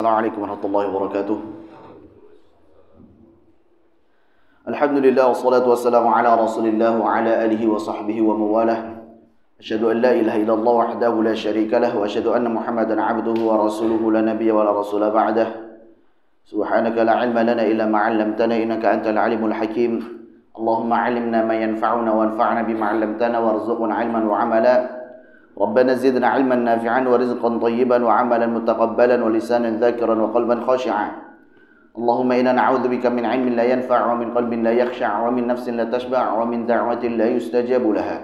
Assalamualaikum warahmatullahi wabarakatuh. Alhamdulillah wassalatu wassalamu ala Rasulillah wa ala alihi wa sahbihi wa mawalah. Asyhadu an la ilaha illallah wahdahu la syarika lah wa asyhadu anna Muhammadan abduhu wa rasuluhu la nabiyya wa la rasula ba'dah. Subhanaka la ilma lana illa ma 'allamtana innaka antal alimul hakim. Allahumma 'allimna ma yanfa'una wanfa'na bima 'allamtana warzuqna 'ilman wa 'amala. ربنا زدنا علما نافعا ورزقا طيبا وعملا متقبلا ولسانا ذاكرا وقلبا خاشعا اللهم إنا نعوذ بك من علم لا ينفع ومن قلب لا يخشع ومن نفس لا تشبع ومن دعوة لا يستجاب لها.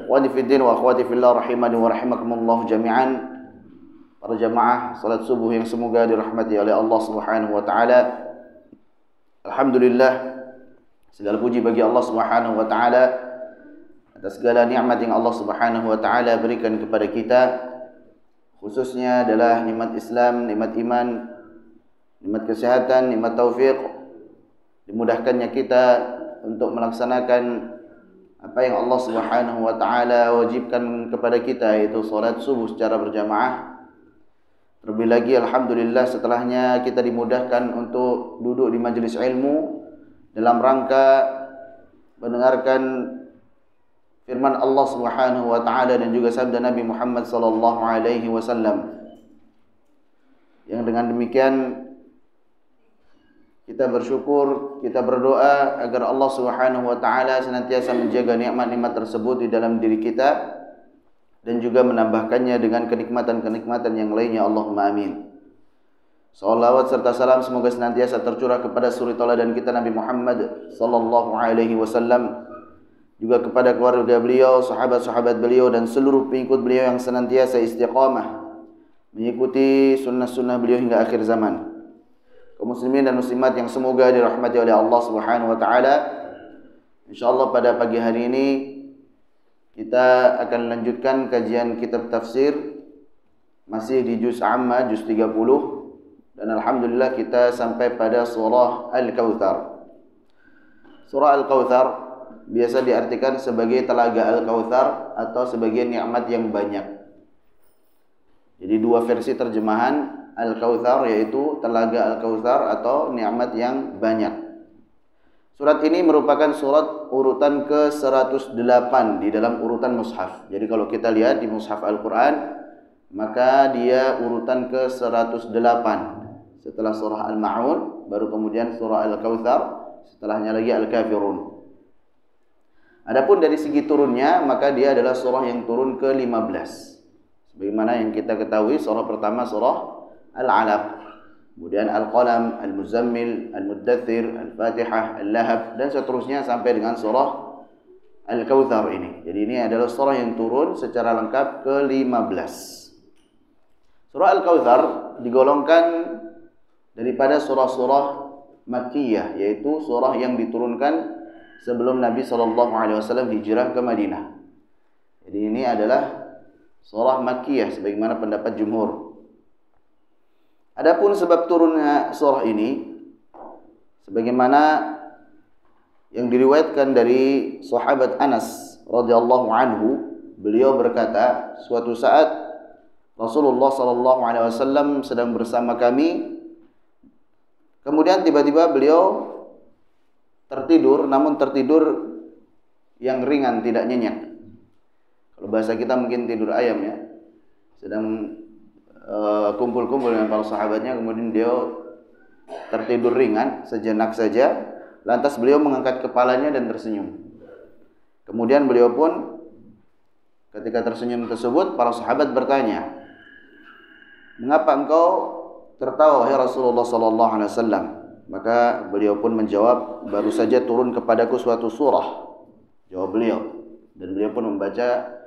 Ikhwani fi din wa akhwati fillah rahimani wa rahimakumullah jami'an. Para jamaah salat subuh yang semoga dirahmati oleh Allah Subhanahu wa taala. Alhamdulillah, segala puji bagi Allah Subhanahu wa taala atas segala nikmat yang Allah Subhanahu wa taala berikan kepada kita, khususnya adalah nikmat Islam, nikmat iman, nikmat kesehatan, nikmat taufik, dimudahkannya kita untuk melaksanakan apa yang Allah Subhanahu wa taala wajibkan kepada kita, yaitu salat subuh secara berjamaah. Terlebih lagi alhamdulillah setelahnya kita dimudahkan untuk duduk di majelis ilmu dalam rangka mendengarkan firman Allah Subhanahu wa taala dan juga sabda Nabi Muhammad sallallahu alaihi wasallam. Yang dengan demikian kita bersyukur, kita berdoa agar Allah Subhanahu wa taala senantiasa menjaga nikmat-nikmat tersebut di dalam diri kita dan juga menambahkannya dengan kenikmatan-kenikmatan yang lainnya. Allahumma amin. Salawat serta salam semoga senantiasa tercurah kepada suri tauladan kita Nabi Muhammad sallallahu alaihi wasallam, juga kepada keluarga beliau, sahabat-sahabat beliau dan seluruh pengikut beliau yang senantiasa istiqamah mengikuti sunnah-sunnah beliau hingga akhir zaman. Kaum muslimin dan muslimat yang semoga dirahmati oleh Allah Subhanahu wa taala. Insyaallah pada pagi hari ini kita akan lanjutkan kajian kitab tafsir masih di juz amma, juz 30, dan alhamdulillah kita sampai pada surah Al-Kautsar. Surah Al-Kautsar biasa diartikan sebagai telaga Al-Kautsar atau sebagai nikmat yang banyak. Jadi dua versi terjemahan Al-Kautsar, yaitu telaga Al-Kautsar atau nikmat yang banyak. Surat ini merupakan surat urutan ke-108 di dalam urutan mushaf. Jadi kalau kita lihat di mushaf Al-Quran, maka dia urutan ke-108. Setelah surah Al-Ma'un, baru kemudian surah Al-Kautsar, setelahnya lagi Al-Kafirun. Adapun dari segi turunnya, maka dia adalah surah yang turun ke-15. Sebagaimana yang kita ketahui, surah pertama surah Al-Alaq, kemudian Al-Qalam, Al-Muzammil, Al-Muddathir, Al-Fatihah, Al-Lahab, dan seterusnya sampai dengan surah Al-Kautsar ini. Jadi ini adalah surah yang turun secara lengkap ke-15. Surah Al-Kautsar digolongkan daripada surah-surah Makkiyah, yaitu surah yang diturunkan sebelum Nabi SAW hijrah ke Madinah. Jadi ini adalah surah Makkiyah sebagaimana pendapat jumhur. Adapun sebab turunnya surah ini, sebagaimana yang diriwayatkan dari sahabat Anas radhiyallahu anhu, beliau berkata, suatu saat Rasulullah SAW sedang bersama kami, kemudian tiba-tiba beliau tertidur, namun tertidur yang ringan, tidak nyenyak. Kalau bahasa kita mungkin tidur ayam ya. Sedang kumpul-kumpul dengan para sahabatnya, kemudian dia tertidur ringan sejenak saja. Lantas beliau mengangkat kepalanya dan tersenyum. Kemudian beliau pun ketika tersenyum tersebut, para sahabat bertanya, "Mengapa engkau tertawa ya Rasulullah sallallahu alaihi wasallam?" Maka beliau pun menjawab, "Baru saja turun kepadaku suatu surah." Jawab beliau. Dan beliau pun membaca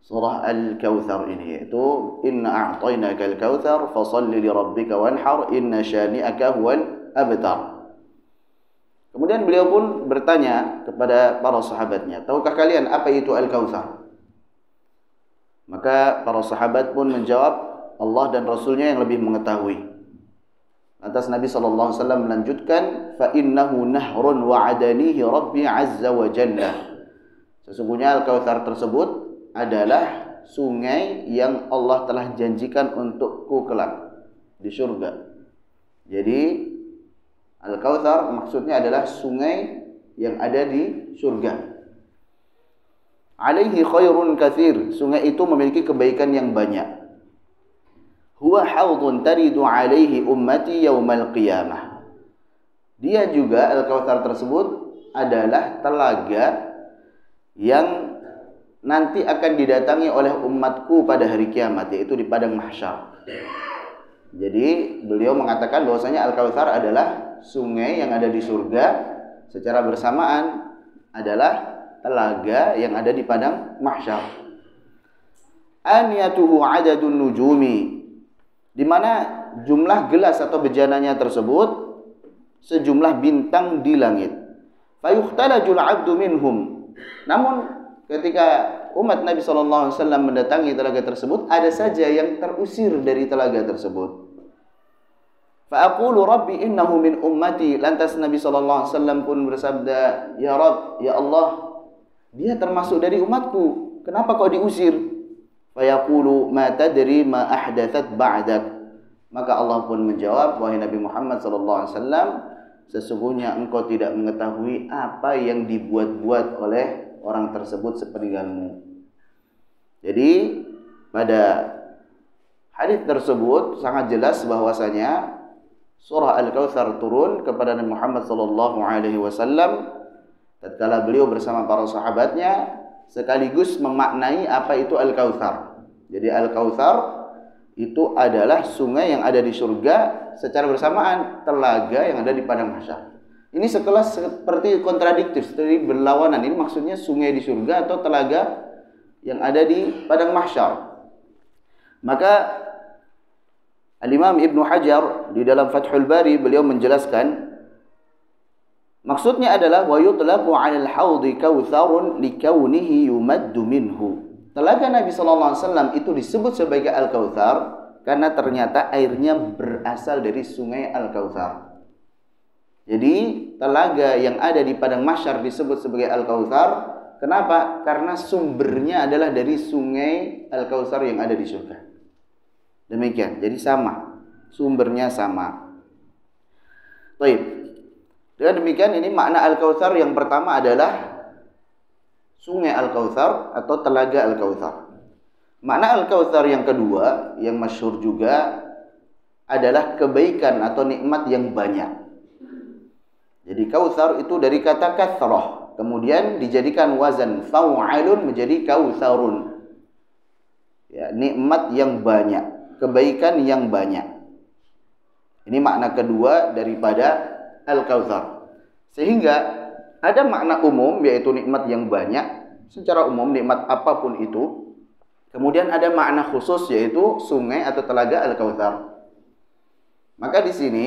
surah Al-Kautsar ini, yaitu Inna a'tainaka al-kautsar fashalli li rabbika wanhar inna syani'aka huwal abtar. Kemudian beliau pun bertanya kepada para sahabatnya, "Tahukah kalian apa itu Al-Kautsar?" Maka para sahabat pun menjawab, "Allah dan Rasulnya yang lebih mengetahui." Lantas Nabi SAW melanjutkan, fa innahu nahrun wa'adanihi Rabbi azza wa jalla. Sesungguhnya Al-Kautsar tersebut adalah sungai yang Allah telah janjikan untukku kelak. di surga. Jadi Al-Kautsar maksudnya adalah sungai yang ada di surga. Alaihi khairun katsir, sungai itu memiliki kebaikan yang banyak. Huwa haudun taridu alaihi ummati yaumal qiyamah. Dia juga Al-Kautsar tersebut adalah telaga yang nanti akan didatangi oleh umatku pada hari kiamat, yaitu di padang mahsyar. Jadi beliau mengatakan bahwasanya Al-Kautsar adalah sungai yang ada di surga, secara bersamaan adalah telaga yang ada di padang mahsyar. Aniyatuhu adadun nujumi, di mana jumlah gelas atau bejananya tersebut sejumlah bintang di langit. Fayukhtalajul 'abdu minhum. Namun ketika umat Nabi sallallahu alaihi wasallam mendatangi telaga tersebut, ada saja yang terusir dari telaga tersebut. Fa aqulu rabbi innahu min ummati. Lantas Nabi sallallahu alaihi wasallam pun bersabda, ya Rabb, ya Allah, dia termasuk dari umatku, kenapa kau diusir? Fa yaqulu ma tadri ma ahdathat ba'dak. Maka Allah pun menjawab, wahai Nabi Muhammad sallallahu alaihi wasallam, sesungguhnya engkau tidak mengetahui apa yang dibuat-buat oleh orang tersebut sepeninggalmu. Jadi pada hadis tersebut sangat jelas bahwasanya surah Al-Kautsar turun kepada Nabi Muhammad sallallahu alaihi wasallam tatkala beliau bersama para sahabatnya, sekaligus memaknai apa itu Al-Kautsar. Jadi Al-Kautsar itu adalah sungai yang ada di surga, secara bersamaan telaga yang ada di padang mahsyar. Ini sekelas seperti kontradiktif, seperti berlawanan. Ini maksudnya sungai di surga atau telaga yang ada di padang mahsyar. Maka Al-Imam Ibnu Hajar di dalam Fathul Bari beliau menjelaskan, maksudnya adalah wa yutlaqu 'alal haudi kautsarun likaunihi yumaddu minhu. Telaga Nabi sallallahu alaihi wasallam itu disebut sebagai Al-Kautsar karena ternyata airnya berasal dari sungai Al-Kautsar. Jadi telaga yang ada di padang mahsyar disebut sebagai Al-Kautsar. Kenapa? Karena sumbernya adalah dari sungai Al-Kautsar yang ada di surga. Demikian. Jadi sama, sumbernya sama. Baik. Dengan demikian ini makna Al-Kautsar yang pertama adalah sungai Al-Kautsar atau telaga Al-Kautsar. Makna Al-Kautsar yang kedua yang masyhur juga adalah kebaikan atau nikmat yang banyak. Jadi Kautsar itu dari kata kathrah, kemudian dijadikan wazan fa'alun menjadi kautsarun. Ya, nikmat yang banyak, kebaikan yang banyak. Ini makna kedua daripada Al-Kautsar. Sehingga ada makna umum yaitu nikmat yang banyak, secara umum nikmat apapun itu. Kemudian ada makna khusus yaitu sungai atau telaga Al-Kautsar. Maka di sini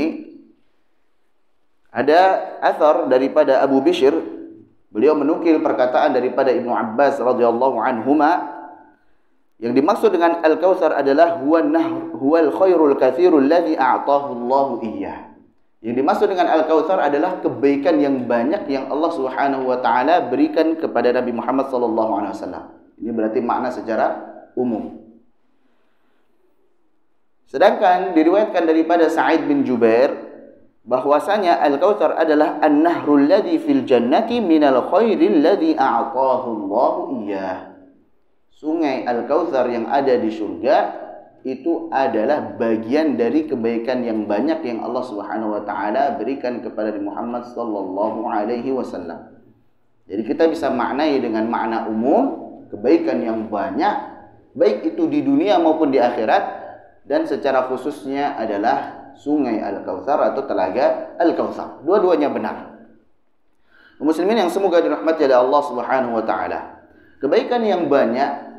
ada athar daripada Abu Bishr, beliau menukil perkataan daripada Ibnu Abbas radhiyallahu anhuma, yang dimaksud dengan Al-Kautsar adalah huwal khairul katsirul ladzi a'tahu Allahu iyyah. Yang dimaksud dengan Al-Kautsar adalah kebaikan yang banyak yang Allah Subhanahu wa taala berikan kepada Nabi Muhammad sallallahu alaihi wasallam. Ini berarti makna secara umum. Sedangkan diriwayatkan daripada Sa'id bin Jubair bahwasanya Al-Kautsar adalah an-nahrul ladzi fil jannati minal khairil ladzi a'tahu Allahu iyyah. Sungai Al-Kautsar yang ada di surga itu adalah bagian dari kebaikan yang banyak yang Allah Subhanahu wa taala berikan kepada Muhammad sallallahu alaihi wasallam. Jadi kita bisa maknai dengan makna umum kebaikan yang banyak, baik itu di dunia maupun di akhirat, dan secara khususnya adalah sungai Al-Kautsar atau telaga Al-Kautsar. Dua-duanya benar. Muslimin yang semoga dirahmati oleh Allah Subhanahu wa taala. Kebaikan yang banyak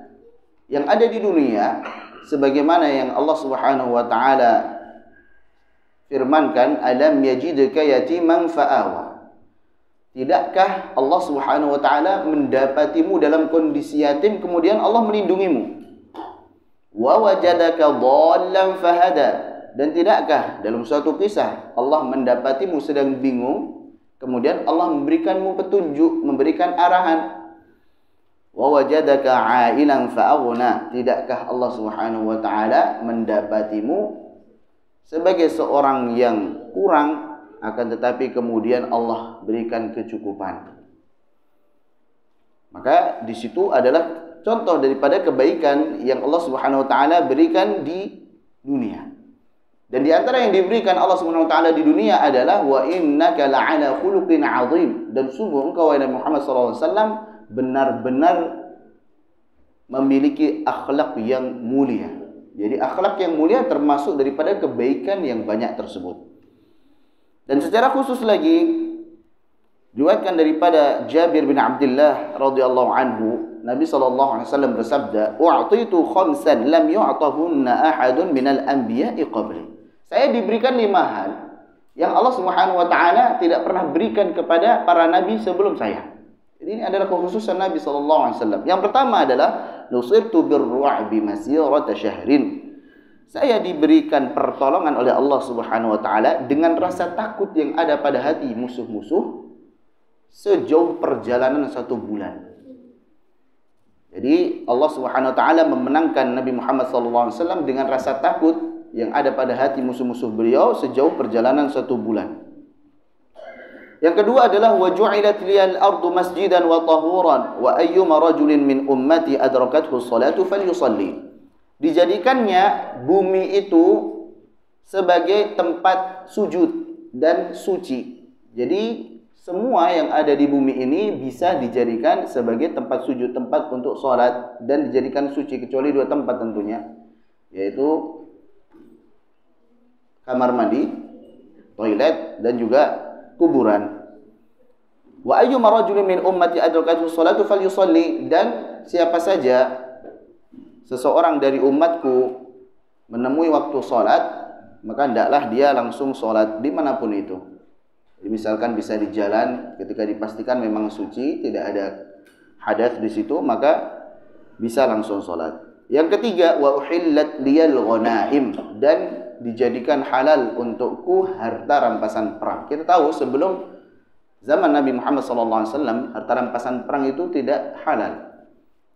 yang ada di dunia sebagaimana yang Allah Subhanahu wa taala firmankan, alam yajidka yatiman fa'awa. Tidakkah Allah Subhanahu wa taala mendapatimu dalam kondisi yatim kemudian Allah melindungimu? Wa wajadaka dhallan fahada. Dan tidakkah dalam suatu kisah Allah mendapatimu sedang bingung kemudian Allah memberikanmu petunjuk, memberikan arahan? Wa wajadaka 'ailan fa'aghna. Tidakkah Allah Subhanahu wa taala mendapatimu sebagai seorang yang kurang, akan tetapi kemudian Allah berikan kecukupan. Maka di situ adalah contoh daripada kebaikan yang Allah Subhanahu wa taala berikan di dunia. Dan di antara yang diberikan Allah Subhanahu wa taala di dunia adalah wa innaka la'ala khuluqin 'adzim, dan sungguh engkau wahai Muhammad sallallahu alaihi wasallam benar-benar memiliki akhlak yang mulia. Jadi akhlak yang mulia termasuk daripada kebaikan yang banyak tersebut. Dan secara khusus lagi diriwayatkan daripada Jabir bin Abdullah radhiyallahu anhu, Nabi sallallahu alaihi wasallam bersabda, "U'titu khamsan lam yu'tahunna ahadun minal anbiya'i qabli." Saya diberikan 5 hal yang Allah Subhanahu wa taala tidak pernah berikan kepada para nabi sebelum saya. Jadi ini adalah kekhususan Nabi sallallahu alaihi wasallam. Yang pertama adalah nusirtu birru'bi masirata syahrin. Saya diberikan pertolongan oleh Allah Subhanahu wa taala dengan rasa takut yang ada pada hati musuh-musuh sejauh perjalanan 1 bulan. Jadi Allah Subhanahu wa taala memenangkan Nabi Muhammad sallallahu alaihi wasallam dengan rasa takut yang ada pada hati musuh-musuh beliau sejauh perjalanan 1 bulan. Yang kedua adalah wa ju'ilat liyal ardu masjidan wa tahuran wa ayyuma rajulin min ummati adrakathu sholatu falyusalli. Dijadikannya bumi itu sebagai tempat sujud dan suci. Jadi semua yang ada di bumi ini bisa dijadikan sebagai tempat sujud, tempat untuk sholat, dan dijadikan suci kecuali 2 tempat tentunya, yaitu kamar mandi, toilet, dan juga kuburan. Wa ayyuma rajulin min ummati adrakathu sholatu falyusalli, dan siapa saja seseorang dari umatku menemui waktu sholat, maka hendaklah dia langsung sholat dimanapun itu. Jadi misalkan bisa di jalan, ketika dipastikan memang suci, tidak ada hadas di situ, maka bisa langsung sholat. Yang ketiga, wa uhillat liyal ghanaim, dan dijadikan halal untukku harta rampasan perang. Kita tahu sebelum zaman Nabi Muhammad SAW, harta rampasan perang itu tidak halal.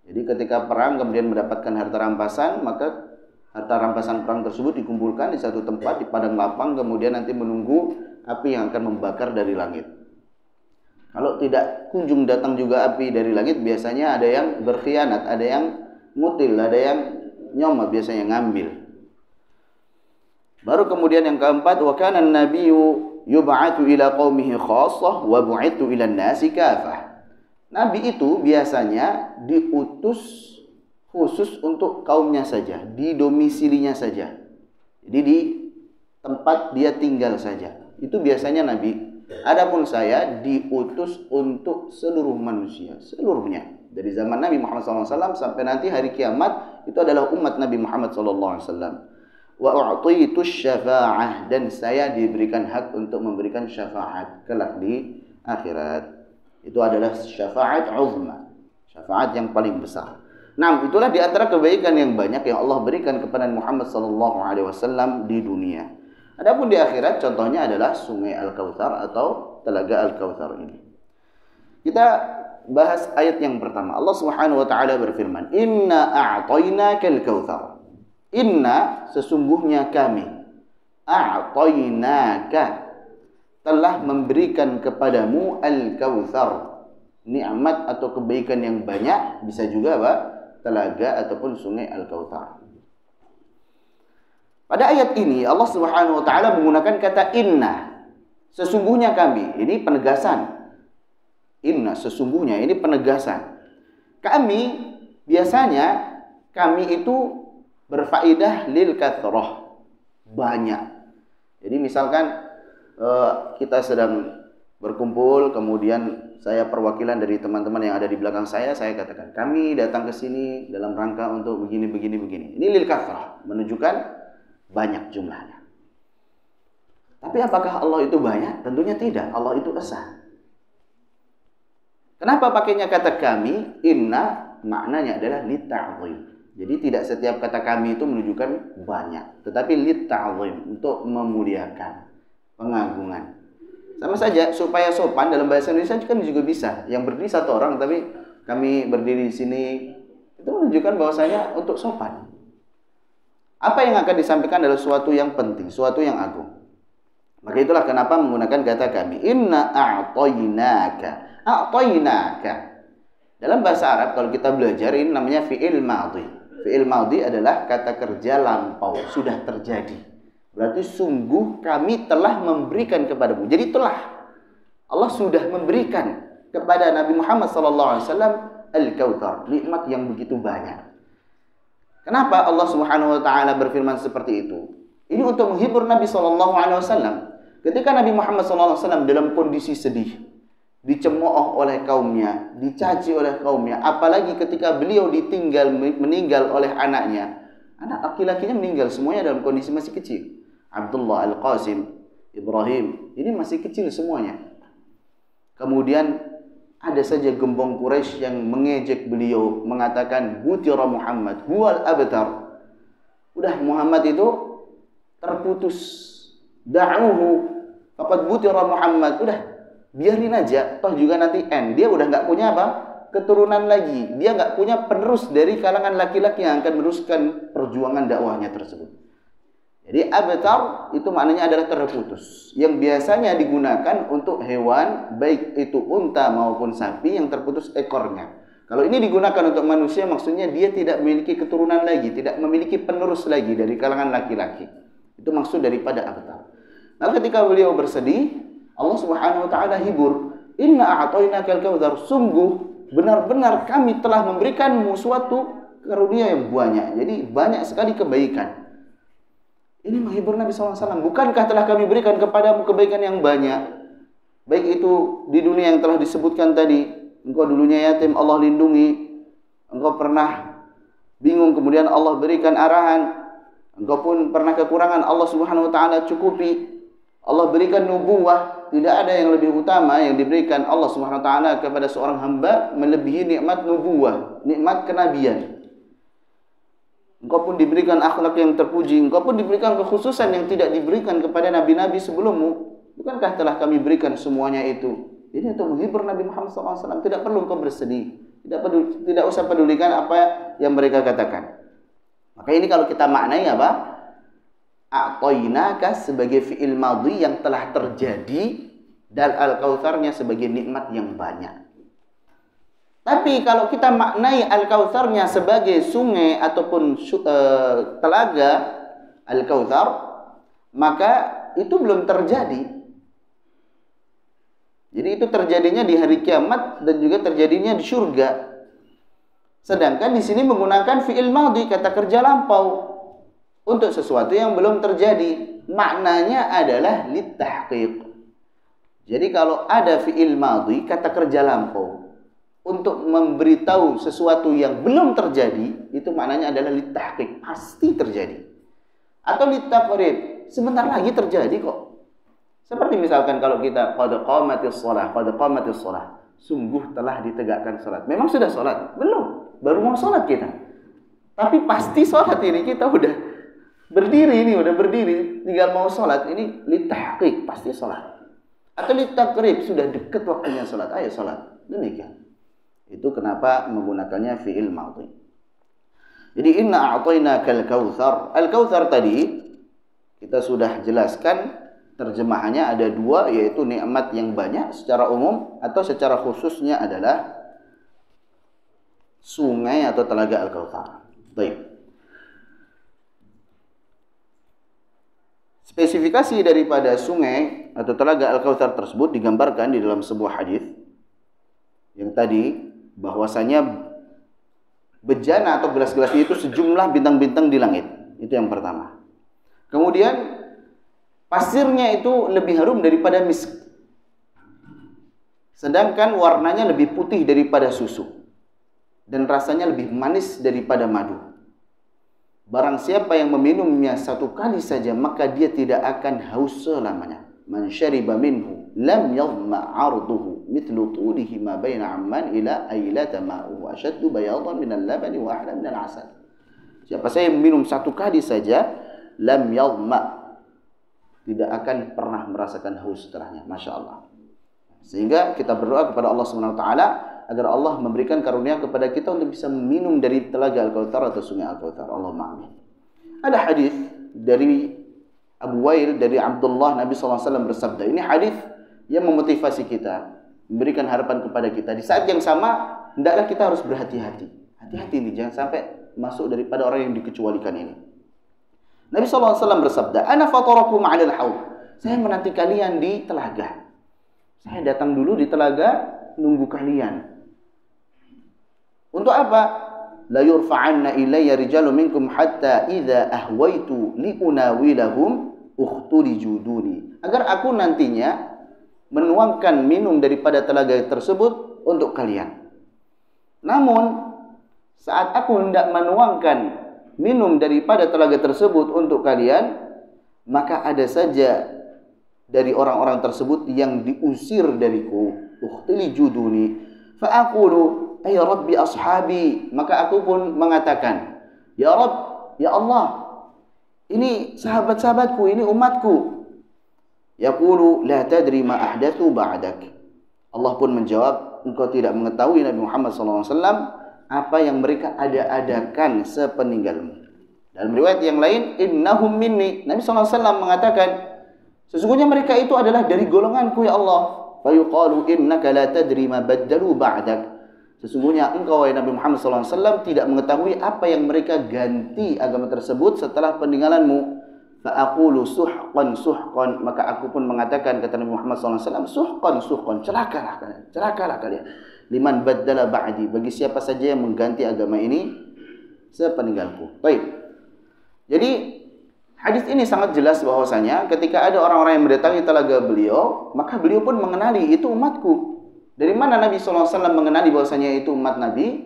Jadi ketika perang kemudian mendapatkan harta rampasan, maka harta rampasan perang tersebut dikumpulkan di satu tempat di padang lapang, kemudian nanti menunggu api yang akan membakar dari langit. Kalau tidak kunjung datang juga api dari langit, biasanya ada yang berkhianat, ada yang mutil, ada yang nyomot, biasanya ngambil. Baru kemudian yang keempat, wa kana an-nabiyyu yub'atsu ila qaumihi khassah wa bu'itsu ila an-nasi kafah. Nabi itu biasanya diutus khusus untuk kaumnya saja, di domisilinya saja. Jadi di tempat dia tinggal saja. Itu biasanya Nabi. Adapun saya diutus untuk seluruh manusia, seluruhnya. Dari zaman Nabi Muhammad SAW sampai nanti hari kiamat, itu adalah umat Nabi Muhammad SAW. Wa u'titu syafa'ah, dan saya diberikan hak untuk memberikan syafaat kelak di akhirat. Itu adalah syafaat uzma, syafaat yang paling besar. Nah, itulah di antara kebaikan yang banyak yang Allah berikan kepada Muhammad SAW di dunia. Adapun di akhirat contohnya adalah sungai Al-Kautsar atau telaga Al-Kautsar ini. Kita bahas ayat yang pertama. Allah Subhanahu wa taala berfirman, "Inna a'tainakal kautsar." Inna, sesungguhnya kami, a'tainaka, telah memberikan kepadamu al-kautsar, nikmat atau kebaikan yang banyak, bisa juga apa? Telaga ataupun sungai Al-Kautsar. Pada ayat ini Allah Subhanahu wa taala menggunakan kata inna, sesungguhnya kami. Ini penegasan. Inna, sesungguhnya, ini penegasan. Kami, biasanya kami itu berfaedah lil kathrah, banyak. Jadi misalkan kita sedang berkumpul, kemudian saya perwakilan dari teman-teman yang ada di belakang saya katakan, kami datang ke sini dalam rangka untuk begini. Ini lil kathrah, menunjukkan banyak jumlahnya. Tapi apakah Allah itu banyak? Tentunya tidak. Allah itu esa. Kenapa pakainya kata kami? Inna maknanya adalah litta'zim. Jadi tidak setiap kata kami itu menunjukkan banyak, tetapi litta'zim, untuk memuliakan, pengagungan. Sama saja, supaya sopan dalam bahasa Indonesia kan juga bisa. Yang berdiri satu orang, tapi kami berdiri di sini, itu menunjukkan bahwasanya untuk sopan. Apa yang akan disampaikan adalah suatu yang penting, suatu yang agung. Maka itulah kenapa menggunakan kata kami. Inna a'tainaka. A'tainaka. Dalam bahasa Arab kalau kita belajar ini namanya fi'il madhi. Fi'il madhi adalah kata kerja lampau, sudah terjadi. Berarti sungguh kami telah memberikan kepadamu. Jadi telah Allah sudah memberikan kepada Nabi Muhammad SAW Al-Kautsar, nikmat yang begitu banyak. Kenapa Allah Subhanahu wa taala berfirman seperti itu? Ini untuk menghibur Nabi sallallahu alaihi wasallam. Ketika Nabi Muhammad sallallahu alaihi wasallam dalam kondisi sedih, dicemooh oleh kaumnya, dicaci oleh kaumnya, apalagi ketika beliau meninggal oleh anaknya. Anak laki-lakinya meninggal semuanya dalam kondisi masih kecil. Abdullah, Al-Qasim, Ibrahim, ini masih kecil semuanya. Kemudian ada saja gembong Quraisy yang mengejek beliau, mengatakan butira Muhammad huwal abtar. Udah Muhammad itu terputus. Da'uhu faqad butira Muhammad. Udah biarin aja, toh juga nanti dia udah enggak punya apa? Keturunan lagi. Dia enggak punya penerus dari kalangan laki-laki yang akan meneruskan perjuangan dakwahnya tersebut. Jadi abtar itu maknanya adalah terputus, yang biasanya digunakan untuk hewan baik itu unta maupun sapi yang terputus ekornya. Kalau ini digunakan untuk manusia maksudnya dia tidak memiliki keturunan lagi, tidak memiliki penerus lagi dari kalangan laki-laki. Itu maksud daripada abtar. Nah, ketika beliau bersedih, Allah Subhanahu wa taala hibur, "Inna a'tainakal kautsar." Sungguh benar-benar kami telah memberikanmu suatu karunia yang banyak. Jadi banyak sekali kebaikan. Ini menghibur Nabi SAW. Bukankah telah kami berikan kepadamu kebaikan yang banyak? Baik itu di dunia yang telah disebutkan tadi. Engkau dulunya yatim, Allah lindungi. Engkau pernah bingung, kemudian Allah berikan arahan. Engkau pun pernah kekurangan, Allah Subhanahu wa taala cukupi. Allah berikan nubuwah. Tidak ada yang lebih utama yang diberikan Allah Subhanahu wa taala kepada seorang hamba melebihi nikmat nubuwah, nikmat kenabian. Engkau pun diberikan akhlak yang terpuji. Engkau pun diberikan kekhususan yang tidak diberikan kepada nabi-nabi sebelummu. Bukankah telah kami berikan semuanya itu? Ini untuk menghibur Nabi Muhammad SAW. Tidak perlu engkau bersedih. Tidak usah pedulikan apa yang mereka katakan. Maka ini kalau kita maknai apa? A'tainaka sebagai fi'il madhi yang telah terjadi, dan al-kautsarnya sebagai nikmat yang banyak. Tapi kalau kita maknai Al-Kautsarnya sebagai sungai ataupun telaga Al-Kautsar, maka itu belum terjadi. Jadi itu terjadinya di hari kiamat dan juga terjadinya di surga. Sedangkan di sini menggunakan fi'il madhi, kata kerja lampau, untuk sesuatu yang belum terjadi. Maknanya adalah litahqiq. Jadi kalau ada fi'il madhi, kata kerja lampau, untuk memberitahu sesuatu yang belum terjadi, itu maknanya adalah litahqiq, pasti terjadi. Atau litaqrib, sebentar lagi terjadi kok. Seperti misalkan kalau kita qad qamatis shalah, sungguh telah ditegakkan salat. Memang sudah salat? Belum, baru mau salat kita. Tapi pasti salat ini, kita udah berdiri, tinggal mau salat, ini litahqiq, pasti salat. Atau litaqrib, sudah dekat waktunya salat, ayo salat. Demikian. Itu kenapa menggunakannya fi'il madhi. Jadi inna a'tainakal kautsar. Al-Kautsar tadi kita sudah jelaskan terjemahannya ada dua, yaitu nikmat yang banyak secara umum atau secara khususnya adalah sungai atau telaga Al-Kautsar. Baik. Spesifikasi daripada sungai atau telaga Al-Kautsar tersebut digambarkan di dalam sebuah hadis yang tadi, bahwasanya bejana atau gelas-gelas itu sejumlah bintang-bintang di langit. Itu yang pertama. Kemudian pasirnya itu lebih harum daripada misk. Sedangkan warnanya lebih putih daripada susu. Dan rasanya lebih manis daripada madu. Barang siapa yang meminumnya satu kali saja, maka dia tidak akan haus selamanya. Man syariba minhu lam yadhma 'arduhu mithlu tulihi ma baina 'amman ila ailata ma'uhu ashaddu bayadan min al-labani wa ahla min al-'asal. Siapa saya yang minum satu kali saja, lam yadhma, tidak akan pernah merasakan haus setelahnya. Masya Allah. Sehingga kita berdoa kepada Allah Subhanahu wa taala agar Allah memberikan karunia kepada kita untuk bisa minum dari telaga Al-Kautsar atau sungai Al-Kautsar. Allahumma amin. Ada hadis dari Abu Wail dari Abdullah, Nabi SAW bersabda. Ini hadis yang memotivasi kita, memberikan harapan kepada kita. Di saat yang sama, hendaklah kita harus berhati-hati. Hati-hati nih, jangan sampai masuk daripada orang yang dikecualikan ini. Nabi SAW bersabda, Ana fatarakum 'alal haud. Saya menanti kalian di telaga. Saya datang dulu di telaga, nunggu kalian. Untuk apa? La yurfa'anna ilayya rijalu minkum hatta idza ahwaitu liunawilahum ukhtuliju duni. Agar aku nantinya menuangkan minum daripada telaga tersebut untuk kalian. Namun saat aku hendak menuangkan minum daripada telaga tersebut untuk kalian, maka ada saja dari orang-orang tersebut yang diusir dariku. Ukhtuliju duni. Fa aqulu ay rabbi ashabi, maka aku pun mengatakan, ya Rabb, ya Allah, ini sahabat-sahabatku, ini umatku. Yaqulu la tadri ma ahdatsu ba'dak. Allah pun menjawab, engkau tidak mengetahui Nabi Muhammad SAW apa yang mereka ada-adakan sepeninggalmu. Dalam riwayat yang lain, innahum minni, Nabi SAW mengatakan, sesungguhnya mereka itu adalah dari golonganku ya Allah. Fa yuqalu innaka la tadri ma baddalu ba'dak. Sesungguhnya engkau wahai Nabi Muhammad SAW tidak mengetahui apa yang mereka ganti agama tersebut setelah peninggalanmu. Fa'aqulu suhqan suhqan, maka aku pun mengatakan, kata Nabi Muhammad SAW, suhqan suhqan, celakalah kalian. Liman baddala ba'di, bagi siapa saja yang mengganti agama ini sepeninggalku. Baik. Jadi hadis ini sangat jelas bahwasanya ketika ada orang-orang yang mendatangi telaga beliau, maka beliau pun mengenali itu umatku. Dari mana Nabi SAW mengenali bahwasanya itu umat Nabi?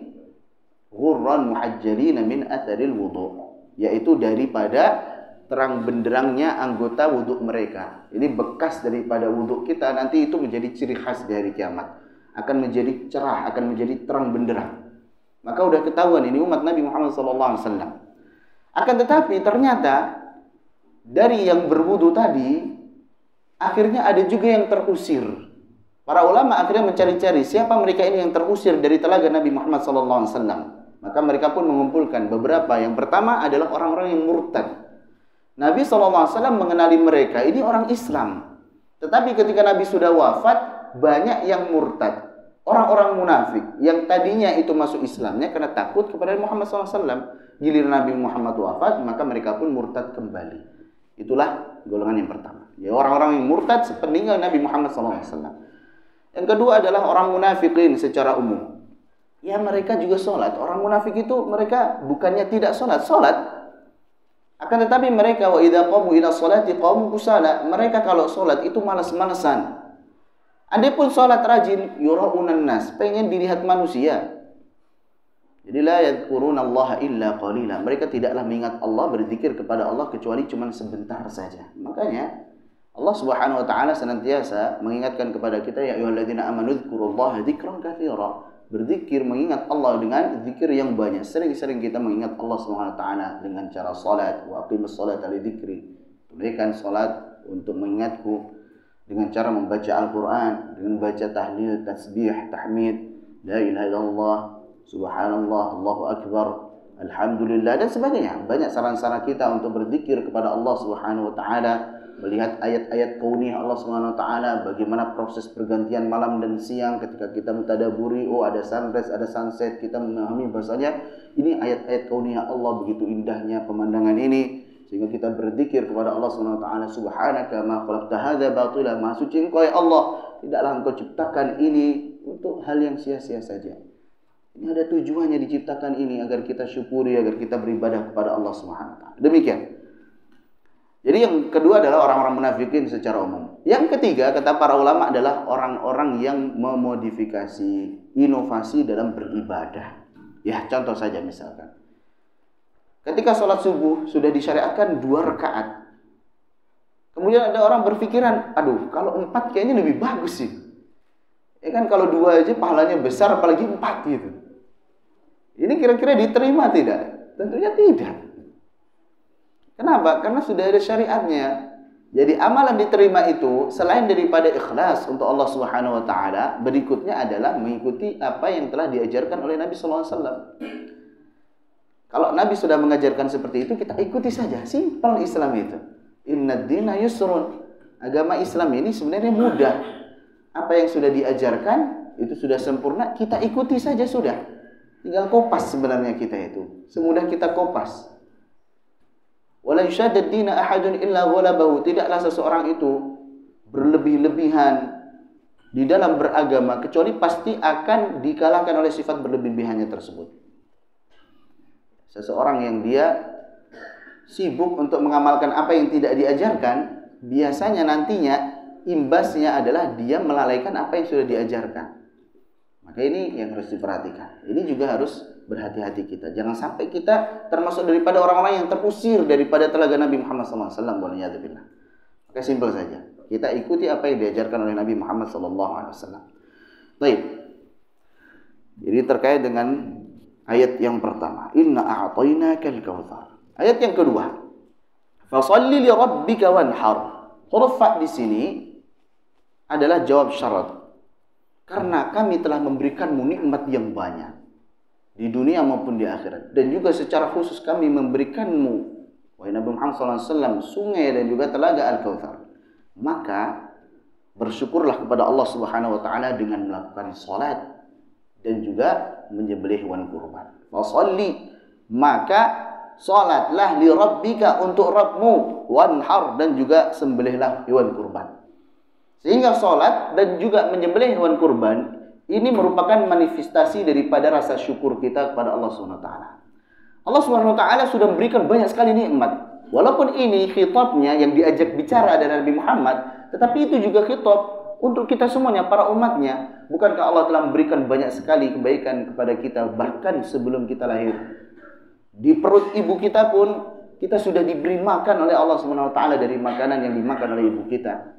Ghurran muhajjalina min atharil wudu', yaitu daripada terang benderangnya anggota wudhu mereka. Ini bekas daripada wudhu kita, nanti itu menjadi ciri khas dari kiamat. Akan menjadi cerah, akan menjadi terang benderang. Maka udah ketahuan ini umat Nabi Muhammad SAW. Akan tetapi ternyata dari yang berwudhu tadi, akhirnya ada juga yang terusir. Para ulama akhirnya mencari-cari siapa mereka ini yang terusir dari telaga Nabi Muhammad SAW. Maka mereka pun mengumpulkan beberapa. Yang pertama adalah orang-orang yang murtad. Nabi SAW mengenali mereka, ini orang Islam. Tetapi ketika Nabi sudah wafat, banyak yang murtad. Orang-orang munafik yang tadinya itu masuk Islamnya karena takut kepada Muhammad SAW. Giliran Nabi Muhammad wafat, maka mereka pun murtad kembali. Itulah golongan yang pertama. Ya, orang-orang yang murtad sepeninggal Nabi Muhammad SAW. Yang kedua adalah orang munafikin secara umum. Ya, mereka juga sholat. Orang munafik itu mereka bukannya tidak sholat. Akan tetapi mereka wa idza qamu ila sholati qamu kusala. Mereka kalau sholat itu malas-malesan. Adapun sholat rajin yuraunan nas, pengen dilihat manusia. Jadi la yadhkurunallaha illa qalila. Mereka tidaklah mengingat Allah, berzikir kepada Allah kecuali cuma sebentar saja. Makanya Allah Subhanahu wa taala senantiasa mengingatkan kepada kita, ya ayyuhalladzina amanu dzkurullaha dzikran katsira. Berzikir, mengingat Allah dengan zikir yang banyak. Sering-sering kita mengingat Allah Subhanahu wa taala dengan cara salat, wa aqimus salata li dzikri. Tunaikan salat untuk mengingatku, dengan cara membaca Al-Qur'an, dengan membaca tahlil, tasbih, tahmid, la ilaha illallah, subhanallah, Allahu akbar, alhamdulillah dan sebagainya. Banyak saran-saran kita untuk berzikir kepada Allah Subhanahu wa taala. Melihat ayat-ayat kauniyah Allah Subhanahu wa taala, bagaimana proses pergantian malam dan siang ketika kita mentadaburi, oh ada sunrise, ada sunset, kita memahami bahasanya ini ayat-ayat kauniyah Allah, begitu indahnya pemandangan ini, sehingga kita berzikir kepada Allah Subhanahu wa taala, subhanaka ma khalaqta hadza batila, maha suci engkau ya Allah, tidaklah engkau ciptakan ini untuk hal yang sia-sia saja. Ini ada tujuannya diciptakan ini agar kita syukuri, agar kita beribadah kepada Allah Subhanahu wa taala. Demikian. Jadi yang kedua adalah orang-orang munafikin secara umum. Yang ketiga, kata para ulama, adalah orang-orang yang memodifikasi, inovasi dalam beribadah. Ya, contoh saja misalkan. Ketika sholat subuh sudah disyariatkan 2 rakaat. Kemudian ada orang berpikiran, aduh kalau 4 kayaknya lebih bagus sih. Ya kan kalau 2 aja pahalanya besar, apalagi 4 gitu. Ini kira-kira diterima tidak? Tentunya tidak. Kenapa? Karena sudah ada syariatnya. Jadi amalan diterima itu selain daripada ikhlas untuk Allah Subhanahu wa taala, berikutnya adalah mengikuti apa yang telah diajarkan oleh Nabi sallallahu alaihi wasallam. Kalau Nabi sudah mengajarkan seperti itu, kita ikuti saja. Simpel Islam itu. Innad dina yusrun. Agama Islam ini sebenarnya mudah. Apa yang sudah diajarkan itu sudah sempurna, kita ikuti saja sudah. Tinggal kopas sebenarnya kita itu. Semudah kita kopas. Wala yushaddad dina ahadun illa ghalabahu. Tidaklah seseorang itu berlebih-lebihan di dalam beragama kecuali pasti akan dikalahkan oleh sifat berlebih-lebihannya tersebut. Seseorang yang dia sibuk untuk mengamalkan apa yang tidak diajarkan, biasanya nantinya imbasnya adalah dia melalaikan apa yang sudah diajarkan. Maka ini yang harus diperhatikan. Ini juga harus berhati-hati kita. Jangan sampai kita termasuk daripada orang-orang yang terusir daripada telaga Nabi Muhammad SAW. Maka simpel saja. Kita ikuti apa yang diajarkan oleh Nabi Muhammad SAW. Baik. Jadi terkait dengan ayat yang pertama, inna a'tainakal kautsar. Ayat yang kedua, fashalli li rabbika wanhar. Huruf fa di sini adalah jawab syarat. Karena kami telah memberikanmu nikmat yang banyak di dunia maupun di akhirat, dan juga secara khusus kami memberikanmu, wahai Nabi Muhammad SAW, sungai dan juga telaga Al-Kautsar. Maka bersyukurlah kepada Allah Subhanahu wa taala dengan melakukan salat dan juga menyembelih hewan kurban. Fashalli, maka salatlah li rabbika, untuk Rabbmu, wanhar, dan juga sembelihlah hewan kurban. Sehingga salat dan juga menyembelih hewan kurban ini merupakan manifestasi daripada rasa syukur kita kepada Allah Subhanahu wa taala. Allah Subhanahu wa taala sudah memberikan banyak sekali nikmat. Walaupun ini khitabnya yang diajak bicara adalah Nabi Muhammad, tetapi itu juga khitab untuk kita semuanya, para umatnya. Bukankah Allah telah memberikan banyak sekali kebaikan kepada kita bahkan sebelum kita lahir? Di perut ibu kita pun kita sudah diberi makan oleh Allah Subhanahu wa taala dari makanan yang dimakan oleh ibu kita.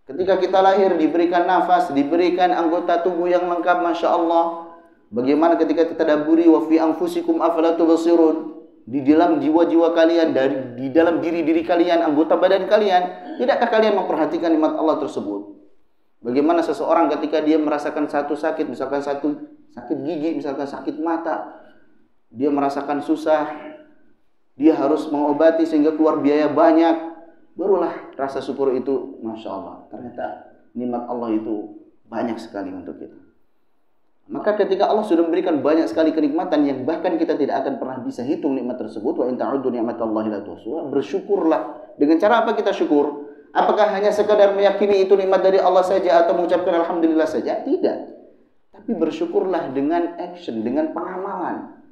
Ketika kita lahir diberikan nafas, diberikan anggota tubuh yang lengkap, Masya Allah. Bagaimana ketika kita daburi, wa fi anfusikum afala tubsirun, di dalam jiwa-jiwa kalian, di dalam diri-diri kalian, anggota badan kalian, tidakkah kalian memperhatikan nikmat Allah tersebut? Bagaimana seseorang ketika dia merasakan satu sakit, misalkan satu sakit gigi, misalkan sakit mata, dia merasakan susah, dia harus mengobati sehingga keluar biaya banyak, barulah rasa syukur itu, Masya Allah, ternyata nikmat Allah itu banyak sekali untuk kita. Maka ketika Allah sudah memberikan banyak sekali kenikmatan yang bahkan kita tidak akan pernah bisa hitung nikmat tersebut, wa in ta'uddu ni'matallahi la tuhsuha, bersyukurlah. Dengan cara apa kita syukur? Apakah hanya sekadar meyakini itu nikmat dari Allah saja atau mengucapkan alhamdulillah saja? Tidak. Tapi bersyukurlah dengan action, dengan pengamalan.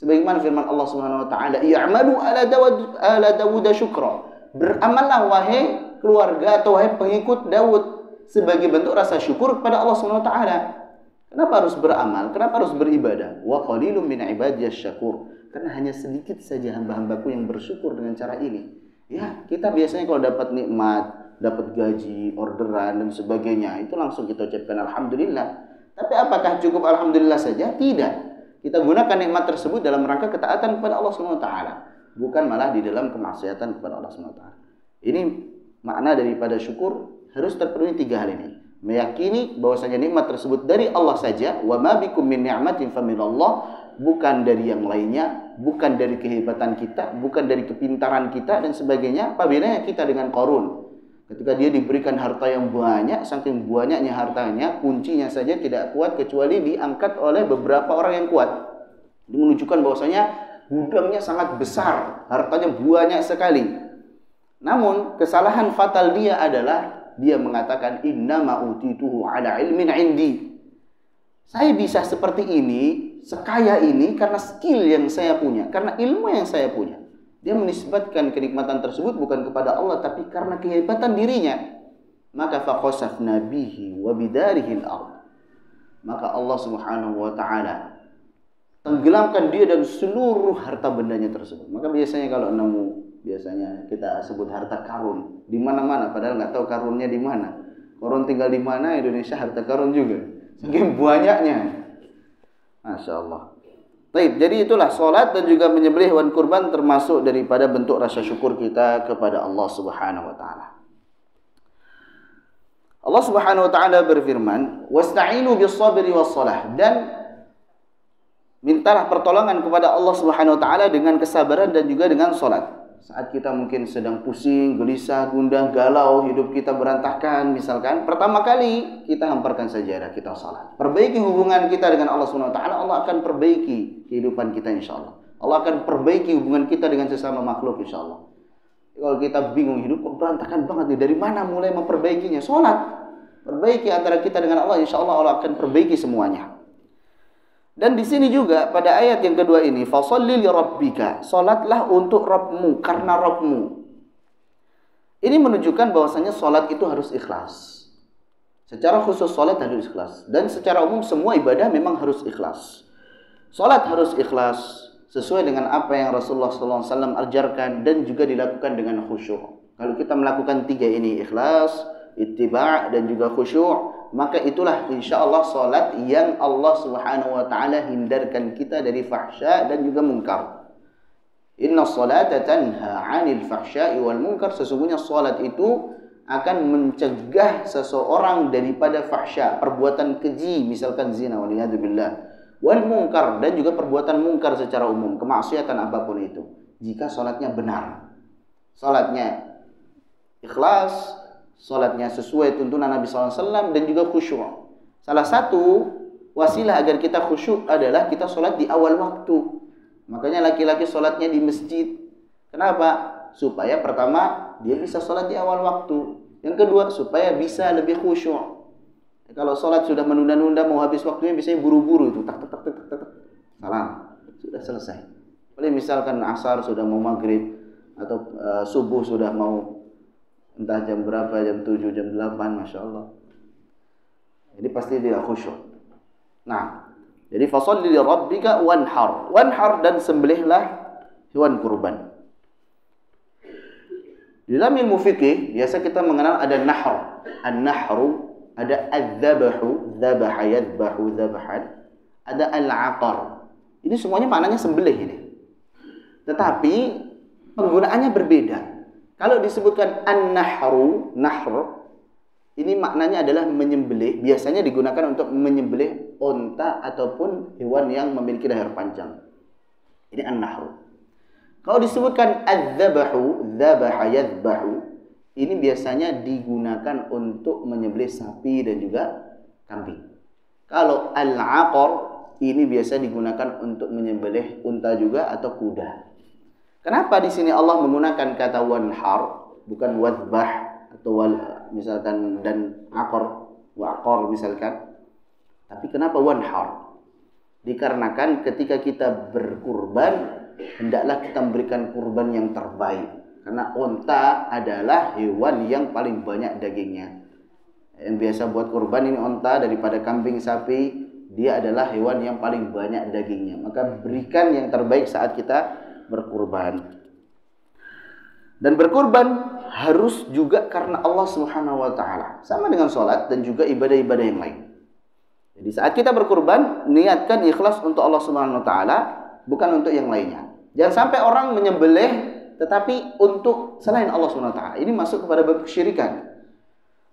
Sebagaimana firman Allah Subhanahu wa taala, "I'malu ala Dawud syukra." Beramallah wahai keluarga atau wahai pengikut Daud sebagai bentuk rasa syukur kepada Allah Subhanahu wa taala. Kenapa harus beramal? Kenapa harus beribadah? Wa qalilum min ibadiyas syakur. Karena hanya sedikit saja hamba-hambaku yang bersyukur dengan cara ini. Ya, kita biasanya kalau dapat nikmat, dapat gaji, orderan dan sebagainya, itu langsung kita ucapkan alhamdulillah. Tapi apakah cukup alhamdulillah saja? Tidak. Kita gunakan nikmat tersebut dalam rangka ketaatan kepada Allah Subhanahu wa taala, bukan malah di dalam kemaksiatan kepada Allah Subhanahu wa taala. Ini makna daripada syukur, harus terpenuhi tiga hal ini. Meyakini bahwasanya nikmat tersebut dari Allah saja, wa ma bikum min ni'matin faminallah, bukan dari yang lainnya, bukan dari kehebatan kita, bukan dari kepintaran kita dan sebagainya. Apa bedanya kita dengan Qarun? Ketika dia diberikan harta yang banyak, saking banyaknya hartanya, kuncinya saja tidak kuat kecuali diangkat oleh beberapa orang yang kuat. Itu menunjukkan bahwasanya gudangnya sangat besar, hartanya banyak sekali. Namun kesalahan fatal dia adalah dia mengatakan innama utituhu ala ilmin indi. Saya bisa seperti ini, sekaya ini karena skill yang saya punya, karena ilmu yang saya punya. Dia menisbatkan kenikmatan tersebut bukan kepada Allah tapi karena kehebatan dirinya. Maka faqasafna bihi wa bidarihi al-ard. Maka Allah Subhanahu wa taala tenggelamkan dia dan seluruh harta bendanya tersebut. Maka biasanya kalau nemu, biasanya kita sebut harta karun di mana-mana, padahal nggak tahu karunnya di mana. Karun tinggal di mana, Indonesia harta karun juga. Saking banyaknya. Masya Allah. Baik, jadi itulah salat dan juga menyembelih hewan kurban termasuk daripada bentuk rasa syukur kita kepada Allah Subhanahu wa taala. Allah Subhanahu wa taala berfirman, "Wasta'inu bis-sabri was-shalah." Dan Mintalah pertolongan kepada Allah Subhanahu wa taala dengan kesabaran dan juga dengan salat. Saat kita mungkin sedang pusing, gelisah, gundah, galau, hidup kita berantakan misalkan, pertama kali kita hamparkan sajadah, kita salat. Perbaiki hubungan kita dengan Allah Subhanahu wa taala, Allah akan perbaiki kehidupan kita insyaallah. Allah akan perbaiki hubungan kita dengan sesama makhluk insyaallah. Kalau kita bingung hidup kok berantakan banget nih, dari mana mulai memperbaikinya? Salat. Perbaiki antara kita dengan Allah, insyaallah Allah akan perbaiki semuanya. Dan di sini juga pada ayat yang kedua ini, fasholli li rabbika, salatlah untuk Rabbmu, karena Rabbmu. Ini menunjukkan bahwasanya salat itu harus ikhlas. Secara khusus salat harus ikhlas, dan secara umum semua ibadah memang harus ikhlas. Salat harus ikhlas sesuai dengan apa yang Rasulullah SAW ajarkan dan juga dilakukan dengan khusyuk. Kalau kita melakukan tiga ini, ikhlas, ittiba' dan juga khusyuk, maka itulah insyaallah salat yang Allah Subhanahu wa taala hindarkan kita dari fahsya dan juga munkar. Inna salata tanha 'anil fahsya'i wal munkar, sesungguhnya salat itu akan mencegah seseorang daripada fahsya, perbuatan keji, misalkan zina waliyadzubillah, wal munkar, dan juga perbuatan munkar secara umum, kemaksiatan apapun itu. Jika salatnya benar, salatnya ikhlas, salatnya sesuai tuntunan Nabi SAW dan juga khusyuk. Salah satu wasilah agar kita khusyuk adalah kita salat di awal waktu. Makanya laki-laki salatnya di masjid. Kenapa? Supaya pertama dia bisa salat di awal waktu. Yang kedua supaya bisa lebih khusyuk. Kalau salat sudah menunda-nunda mau habis waktunya biasanya buru-buru itu tak tak tak tak tak. Salam. Sudah selesai. Paling misalkan asar sudah mau maghrib atau subuh sudah mau entah jam berapa, jam 7, jam 8, Masya Allah. Jadi pasti tidak khusyuk. Nah, jadi fasholli li rabbika wanhar. Wanhar, dan sembelihlah hewan kurban. Di dalam ilmu fikih, biasa kita mengenal ada nahr. An-nahru, ada adz-dzabahu, dzabaha yadbahu dzabahan. Ada al-aqar. Ini semuanya maknanya sembelih ini. Tetapi penggunaannya berbeda. Kalau disebutkan an-nahru, nahr, ini maknanya adalah menyembelih. Biasanya digunakan untuk menyembelih unta ataupun hewan yang memiliki leher panjang. Ini an-nahru. Kalau disebutkan adz-dzabahu, dzabaha yadbahu, ini biasanya digunakan untuk menyembelih sapi dan juga kambing. Kalau al-aqar, ini biasa digunakan untuk menyembelih unta juga atau kuda. Kenapa di sini Allah menggunakan kata wanhar, bukan wadbah atau misalkan dan aqar, waqar misalkan. Tapi kenapa wanhar? Dikarenakan ketika kita berkurban, hendaklah kita memberikan kurban yang terbaik. Karena unta adalah hewan yang paling banyak dagingnya. Yang biasa buat kurban ini unta daripada kambing, sapi, dia adalah hewan yang paling banyak dagingnya. Maka berikan yang terbaik saat kita berkurban. Dan berkurban harus juga karena Allah Subhanahu wa taala. Sama dengan salat dan juga ibadah-ibadah yang lain. Jadi saat kita berkurban, niatkan ikhlas untuk Allah Subhanahu wa taala, bukan untuk yang lainnya. Jangan sampai orang menyembelih tetapi untuk selain Allah Subhanahu wa taala. Ini masuk kepada bab kesyirikan.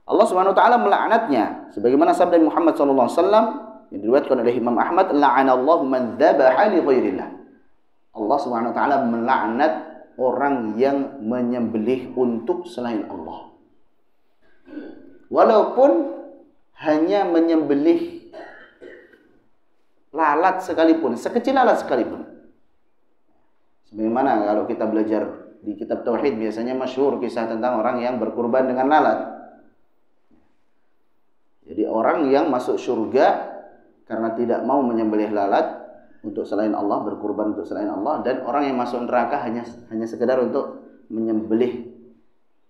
Allah Subhanahu wa taala melaknatnya sebagaimana sabda Muhammad sallallahu alaihi wasallam yang diriwayatkan oleh Imam Ahmad, la'anallahu man dzabaha li ghairillah. Allah Subhanahu wa taala melaknat orang yang menyembelih untuk selain Allah. Walaupun hanya menyembelih lalat sekalipun, sekecil lalat sekalipun. Sebagaimana kalau kita belajar di kitab tauhid biasanya masyhur kisah tentang orang yang berkurban dengan lalat. Jadi orang yang masuk surga karena tidak mau menyembelih lalat untuk selain Allah, berkurban untuk selain Allah, dan orang yang masuk neraka hanya sekedar untuk menyembelih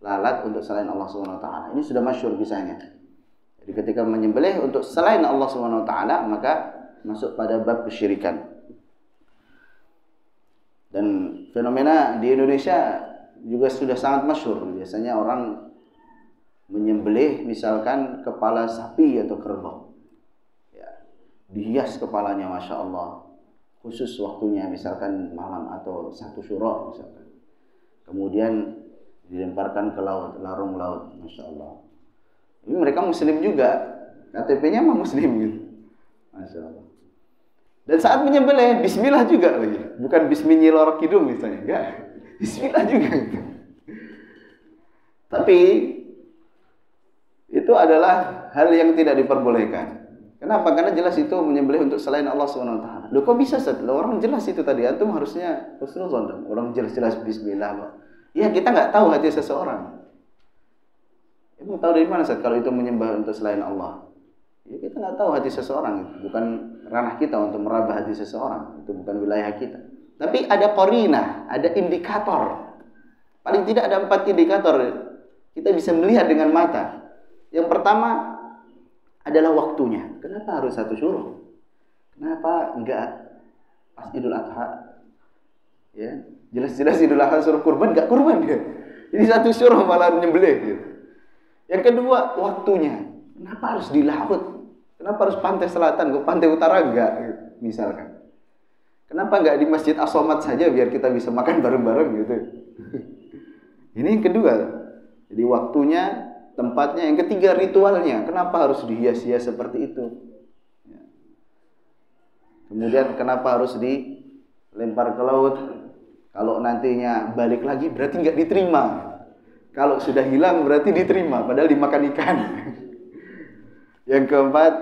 lalat untuk selain Allah Subhanahu wa taala. Ini sudah masyhur kisahnya. Jadi ketika menyembelih untuk selain Allah Subhanahu wa taala, maka masuk pada bab kesyirikan. Dan fenomena di Indonesia juga sudah sangat masyhur. Biasanya orang menyembelih misalkan kepala sapi atau kerbau. Ya, dihias kepalanya, Masya Allah. Khusus waktunya misalkan malam atau satu syuro misalkan. Kemudian dilemparkan ke laut, larung laut, Masya Allah. Ini mereka muslim juga, KTP-nya mah muslim gitu, Masya Allah. Dan saat menyembelih, bismillah juga lagi. Bukan bismillah lorok hidung misalnya, enggak. Bismillah juga gitu. Tapi itu adalah hal yang tidak diperbolehkan. Kenapa? Karena jelas itu menyembelih untuk selain Allah SWT. Loh kok bisa Ustaz? Orang jelas itu tadi, antum harusnya husnuzon. Orang jelas-jelas bismillah, Pak. Ya kita nggak tahu hati seseorang. Emang tahu dari mana Ustaz kalau itu menyembah untuk selain Allah? Ya kita nggak tahu hati seseorang, bukan ranah kita untuk meraba hati seseorang, itu bukan wilayah kita. Tapi ada qarinah, ada indikator. Paling tidak ada 4 indikator kita bisa melihat dengan mata. Yang pertama adalah waktunya. Kenapa harus satu syuruh? Kenapa enggak pas Idul Adha? Ya, jelas-jelas Idul Adha suruh kurban, enggak kurban dia. Jadi satu syuruh malah nyembelih gitu. Yang kedua, waktunya. Kenapa harus di laut? Kenapa harus pantai selatan, ke pantai utara enggak gitu, misalkan. Kenapa enggak di Masjid As-Somad saja biar kita bisa makan bareng-bareng gitu. Ini yang kedua. Jadi waktunya, tempatnya. Yang ketiga, ritualnya. Kenapa harus dihias-hias seperti itu? Kemudian kenapa harus dilempar ke laut? Kalau nantinya balik lagi berarti enggak diterima. Kalau sudah hilang berarti diterima, padahal dimakan ikan. Yang keempat,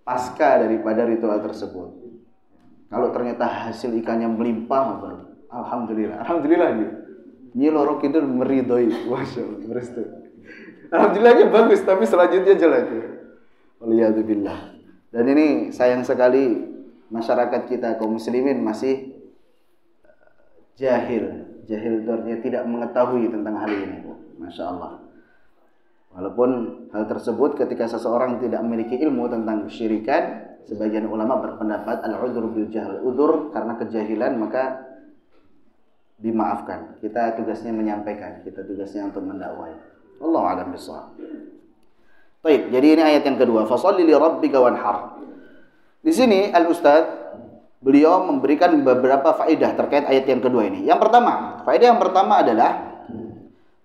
pasca daripada ritual tersebut. Kalau ternyata hasil ikannya melimpah, alhamdulillah. Alhamdulillah dia. Nyilorok itu meridhoi, masya Allah, berestu. Alhamdulillahnya bagus, tapi selanjutnya jelek. Waliyadzubillah. Dan ini sayang sekali masyarakat kita kaum muslimin masih jahil. Jahil itu artinya tidak mengetahui tentang hal ini. Masya Allah. Walaupun hal tersebut ketika seseorang tidak memiliki ilmu tentang kesyirikan, sebagian ulama berpendapat al-udhur bil jahl, udhur karena kejahilan maka dimaafkan. Kita tugasnya menyampaikan, kita tugasnya untuk mendakwai. Wallahu a'lam bishawab. Baik, jadi ini ayat yang kedua, fasholli li rabbika wanhar. Di sini al-ustaz beliau memberikan beberapa faedah terkait ayat yang kedua ini. Yang pertama, faedah yang pertama adalah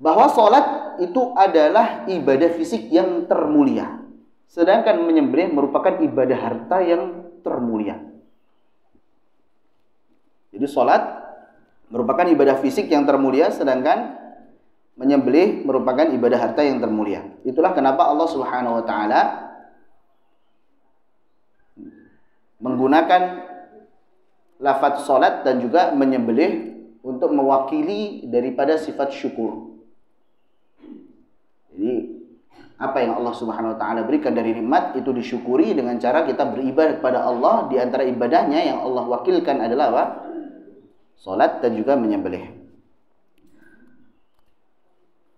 bahwa salat itu adalah ibadah fisik yang termulia. Sedangkan menyembelih merupakan ibadah harta yang termulia. Jadi salat merupakan ibadah fisik yang termulia, sedangkan menyembelih merupakan ibadah harta yang termulia. Itulah kenapa Allah Subhanahu wa taala menggunakan lafaz salat dan juga menyembelih untuk mewakili daripada sifat syukur. Jadi apa yang Allah Subhanahu wa taala berikan dari nikmat itu disyukuri dengan cara kita beribadah kepada Allah. Di antara ibadahnya yang Allah wakilkan adalah apa? Salat dan juga menyembelih.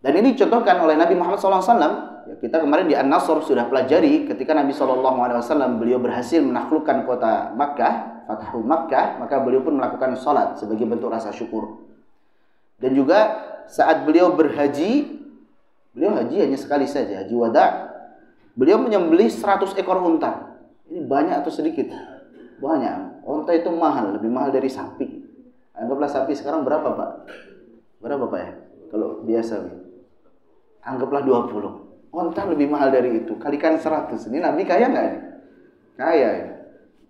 Dan ini dicontohkan oleh Nabi Muhammad SAW. Ya, kita kemarin di An-Nasr sudah pelajari ketika Nabi SAW beliau berhasil menaklukkan kota Makkah, Fathu Makkah, maka beliau pun melakukan salat sebagai bentuk rasa syukur. Dan juga saat beliau berhaji, beliau haji hanya sekali saja, haji wada. Beliau menyembelih 100 ekor unta. Ini banyak atau sedikit? Banyak. Unta itu mahal, lebih mahal dari sapi. Anggaplah sapi sekarang berapa, Pak? Berapa, Pak ya? Kalau biasa, anggaplah 20. Unta lebih mahal dari itu. Kalikan 100. Ini Nabi kaya nggak? Kaya. Ya?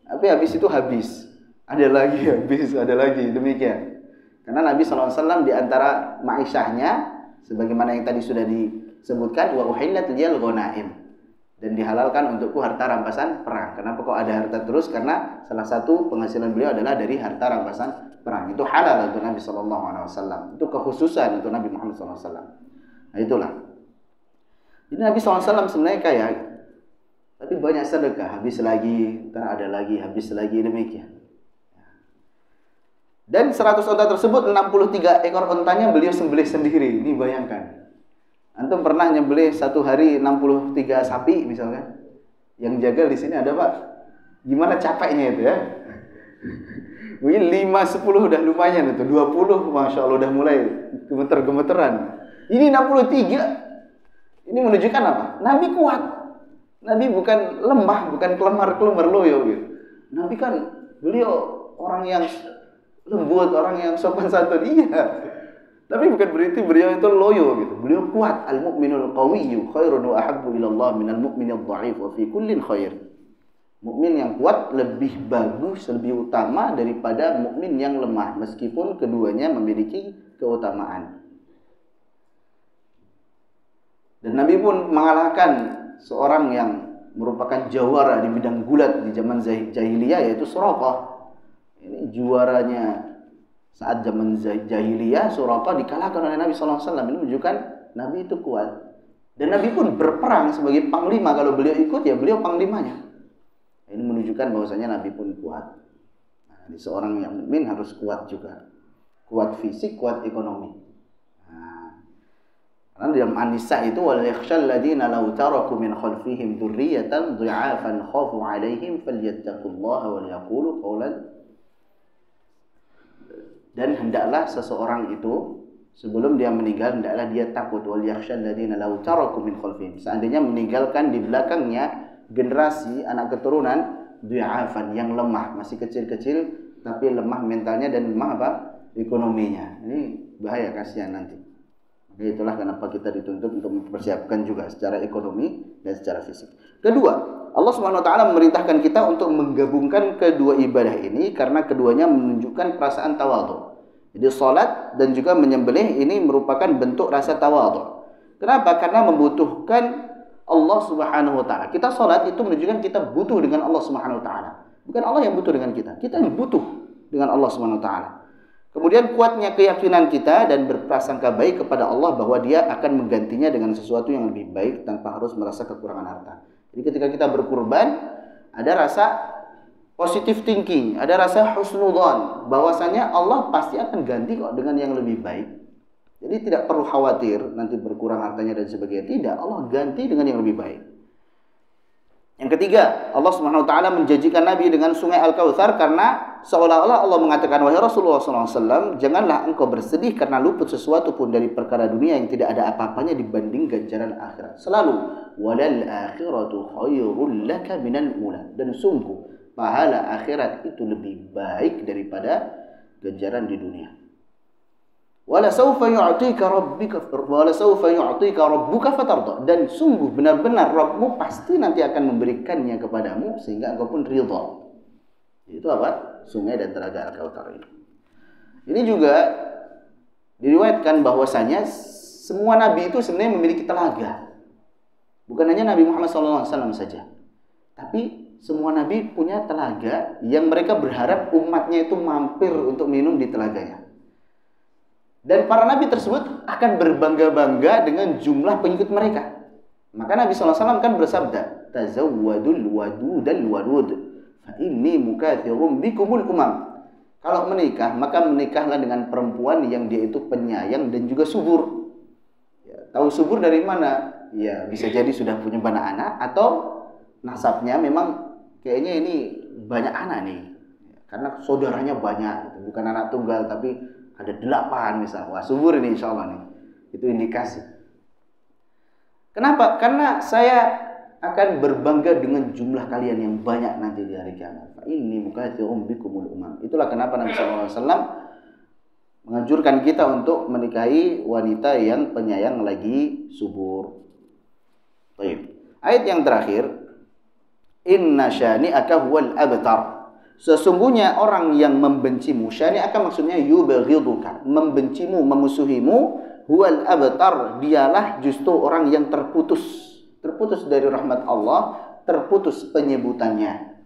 Tapi habis itu habis. Ada lagi habis, ada lagi. Demikian. Karena Nabi SAW di antara ma'isyahnya, sebagaimana yang tadi sudah disebutkan, wa uhillat liyal ghanaim, dan dihalalkan untukku harta rampasan perang. Kenapa kok ada harta terus? Karena salah satu penghasilan beliau adalah dari harta rampasan perang. Itu halal untuk Nabi SAW. Itu kekhususan untuk Nabi Muhammad SAW. Nah itulah. Jadi Nabi SAW sebenarnya kaya, tapi banyak sedekah. Habis lagi, ntar ada lagi, habis lagi, demikian. Dan 100 unta tersebut 63 ekor untanya beliau sembelih sendiri. Ini bayangkan. Antum pernah nyembelih satu hari 63 sapi misalkan? Yang jaga di sini ada, Pak. Gimana capeknya itu ya? Mungkin 5-10 udah lumayan itu. 20 Masya Allah udah mulai gemeter-gemeteran. Ini 63. Ini menunjukkan apa? Nabi kuat. Nabi bukan lemah, bukan kelemar-kelemar loyo gitu. Nabi kan beliau orang yang lembut, orang yang sopan santun, iya. Tapi bukan berarti beliau itu loyo gitu. Beliau kuat. Al-mu'minul qawiyyu khairun wa ahabbu ila Allah minal mu'minil dha'if wa fi kullin khair. Mukmin yang kuat lebih bagus, lebih utama daripada mukmin yang lemah, meskipun keduanya memiliki keutamaan. Dan Nabi pun mengalahkan seorang yang merupakan jawara di bidang gulat di zaman jahiliyah, yaitu Suraqah. Ini juaranya saat zaman jahiliyah. Suraqah dikalahkan oleh Nabi SAW. Ini menunjukkan Nabi itu kuat. Dan Nabi pun berperang sebagai panglima. Kalau beliau ikut, ya beliau panglimanya. Ini menunjukkan bahwasanya Nabi pun kuat. Nah, seorang yang mukmin harus kuat juga. Kuat fisik, kuat ekonomi. Nah, karena dalam An-Nisa itu wal yakhshal ladina law taraku min khalfihim dzurriyyatan dhi'afan khafu 'alaihim falyattaqullaha wal yaqulu qawlan. Dan hendaklah seseorang itu sebelum dia meninggal, hendaklah dia takut. Wal yakhshal ladina law taraku min khalfihim. Seandainya meninggalkan di belakangnya generasi anak keturunan du'afan yang lemah, masih kecil-kecil tapi lemah mentalnya dan lemah apa? Ekonominya. Ini bahaya, kasihan nanti. Maka itulah kenapa kita dituntut untuk mempersiapkan juga secara ekonomi dan secara fisik. Kedua, Allah Subhanahu wa taala memerintahkan kita untuk menggabungkan kedua ibadah ini karena keduanya menunjukkan perasaan tawadhu. Jadi salat dan juga menyembelih ini merupakan bentuk rasa tawadhu. Kenapa? Karena membutuhkan Allah Subhanahu wa taala. Kita salat itu menunjukkan kita butuh dengan Allah Subhanahu wa taala. Bukan Allah yang butuh dengan kita. Kita yang butuh dengan Allah Subhanahu wa taala. Kemudian kuatnya keyakinan kita dan berprasangka baik kepada Allah bahwa Dia akan menggantinya dengan sesuatu yang lebih baik tanpa harus merasa kekurangan harta. Jadi ketika kita berkurban, ada rasa positive thinking, ada rasa husnudzon bahwasanya Allah pasti akan ganti kok dengan yang lebih baik. Jadi tidak perlu khawatir nanti berkurang hartanya dan sebagainya. Tidak, Allah ganti dengan yang lebih baik. Yang ketiga, Allah Subhanahu wa taala menjanjikan Nabi dengan sungai Al-Kautsar karena seolah-olah Allah mengatakan, wahai Rasulullah SAW, janganlah engkau bersedih karena luput sesuatu pun dari perkara dunia yang tidak ada apa-apanya dibanding ganjaran akhirat. Selalu walal akhiratu khairul laka minal ula. Dan sungguh pahala akhirat itu lebih baik daripada ganjaran di dunia. Wala sawfa yu'tika rabbuka fatarda. Dan sungguh benar-benar Rabbmu pasti nanti akan memberikannya kepadamu sehingga engkau pun ridha. Itu apa? Sungai dan telaga Al-Kautsar ini. Ini juga diriwayatkan bahwasanya semua nabi itu sebenarnya memiliki telaga. Bukan hanya Nabi Muhammad SAW saja. Tapi semua nabi punya telaga yang mereka berharap umatnya itu mampir untuk minum di telaganya. Dan para nabi tersebut akan berbangga-bangga dengan jumlah pengikut mereka. Maka Nabi SAW kan bersabda, tazawwadul wadudal wadud, fa inni mukatsirum bikumul umam. Kalau menikah, maka menikahlah dengan perempuan yang dia itu penyayang dan juga subur. Ya, tahu subur dari mana? Ya, bisa jadi sudah punya banyak anak atau nasabnya memang kayaknya ini banyak anak nih. Karena saudaranya banyak, bukan anak tunggal tapi ada 8 misalnya. Wah, subur ini insya Allah nih. Itu indikasi. Kenapa? Karena saya akan berbangga dengan jumlah kalian yang banyak nanti di hari kiamat. Ini mukatsirum bikumul umam. Itulah kenapa Nabi SAW menganjurkan kita untuk menikahi wanita yang penyayang lagi subur. Baik. Ayat yang terakhir, inna syani'aka huwal abtar. Sesungguhnya orang yang membencimu, syani'aka maksudnya yubghiduka, membencimu, memusuhimu, huwal abtar, dialah justru orang yang terputus dari rahmat Allah, terputus penyebutannya.